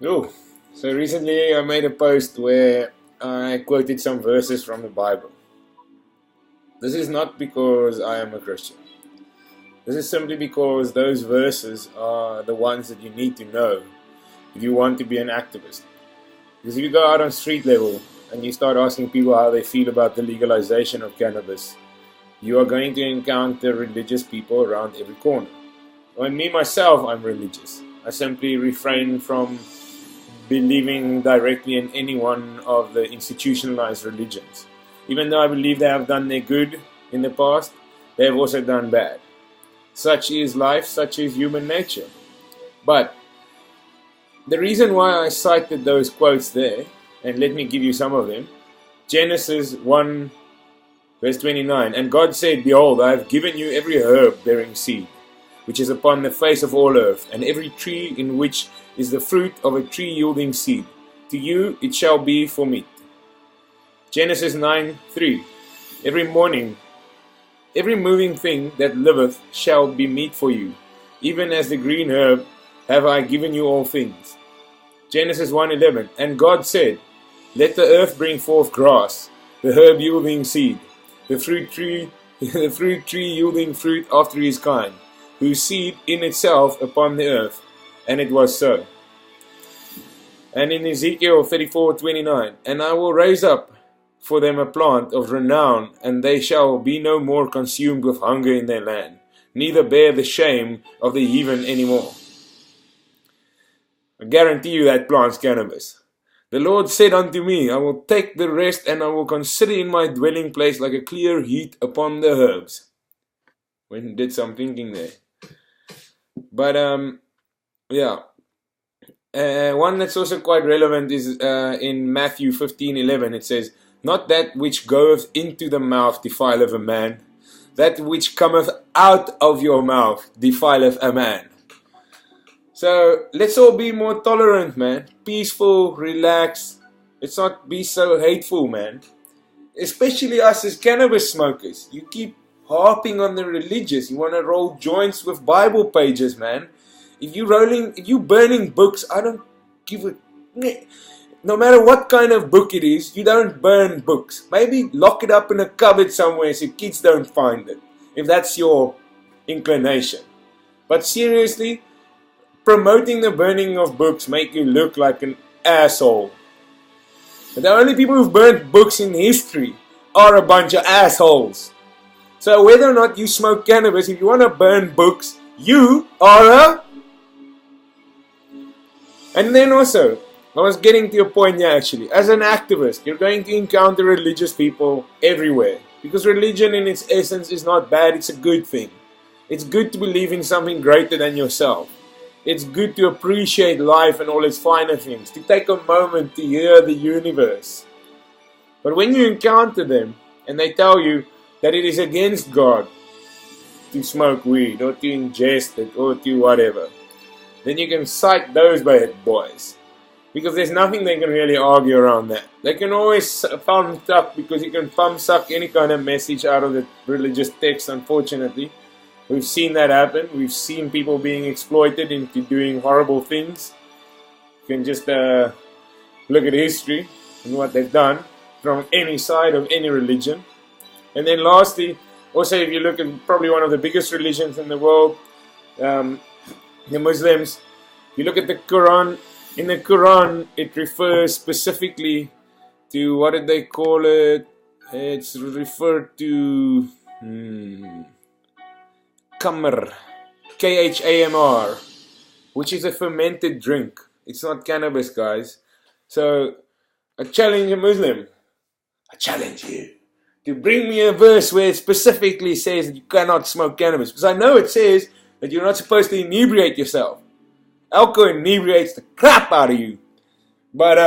Oh, so recently I made a post where I quoted some verses from the Bible. This is not because I am a Christian. This is simply because those verses are the ones that you need to know if you want to be an activist. Because if you go out on street level and you start asking people how they feel about the legalization of cannabis, you are going to encounter religious people around every corner. When me myself, I'm religious. I simply refrain from believing directly in any one of the institutionalized religions. Even though I believe they have done their good in the past, they have also done bad. Such is life, such is human nature. But the reason why I cited those quotes there, and let me give you some of them, Genesis 1 verse 29, and God said, Behold, I have given you every herb bearing seed, which is upon the face of all earth, and every tree in which is the fruit of a tree yielding seed. To you it shall be for meat. Genesis 9:3. Every morning, every moving thing that liveth shall be meat for you. Even as the green herb have I given you all things. Genesis 1:11. And God said, Let the earth bring forth grass, the herb yielding seed, the fruit tree yielding fruit after his kind, whose seed in itself upon the earth. And it was so. And in Ezekiel 34:29, And I will raise up for them a plant of renown, and they shall be no more consumed with hunger in their land, neither bear the shame of the heathen any more. I guarantee you that plant's cannabis. The Lord said unto me, I will take the rest, and I will consider in my dwelling place like a clear heat upon the herbs. When he did some thinking there. But yeah. One that's also quite relevant is in Matthew 15:11. It says, Not that which goeth into the mouth defileth a man, that which cometh out of your mouth defileth a man. So let's all be more tolerant, man. Peaceful, relax. Let's not be so hateful, man. Especially us as cannabis smokers. You keep harping on the religious. You want to roll joints with Bible pages, man. If you burning books, I don't give a... No matter what kind of book it is, you don't burn books. Maybe lock it up in a cupboard somewhere so kids don't find it, if that's your inclination. But seriously, promoting the burning of books make you look like an asshole. But the only people who've burnt books in history are a bunch of assholes. So whether or not you smoke cannabis, if you want to burn books, you are a... And then also, I was getting to a point here actually. As an activist, you're going to encounter religious people everywhere. Because religion in its essence is not bad, it's a good thing. It's good to believe in something greater than yourself. It's good to appreciate life and all its finer things. To take a moment to hear the universe. But when you encounter them and they tell you that it is against God to smoke weed or to ingest it or to whatever, then you can cite those bad boys. Because there's nothing they can really argue around that. They can always thumb suck, because you can thumb suck any kind of message out of the religious text, unfortunately. We've seen that happen. We've seen people being exploited into doing horrible things. You can just look at history and what they've done from any side of any religion. And then lastly, also if you look at probably one of the biggest religions in the world, the Muslims, you look at the Quran. In the Quran, it refers specifically to, what did they call it? It's referred to Khamr, Khamr, which is a fermented drink. It's not cannabis, guys. So, I challenge a Muslim. I challenge you to bring me a verse where it specifically says that you cannot smoke cannabis. Because I know it says that you're not supposed to inebriate yourself. Alcohol inebriates the crap out of you. But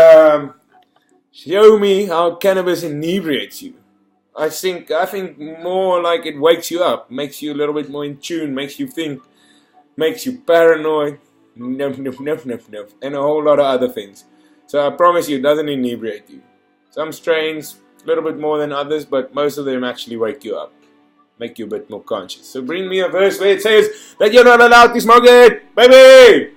show me how cannabis inebriates you. I think more like it wakes you up, makes you a little bit more in tune, makes you think, makes you paranoid, and a whole lot of other things. So I promise you, it doesn't inebriate you. Some strains, a little bit more than others, but most of them actually wake you up. Make you a bit more conscious. So bring me a verse where it says that you're not allowed to smoke it, baby!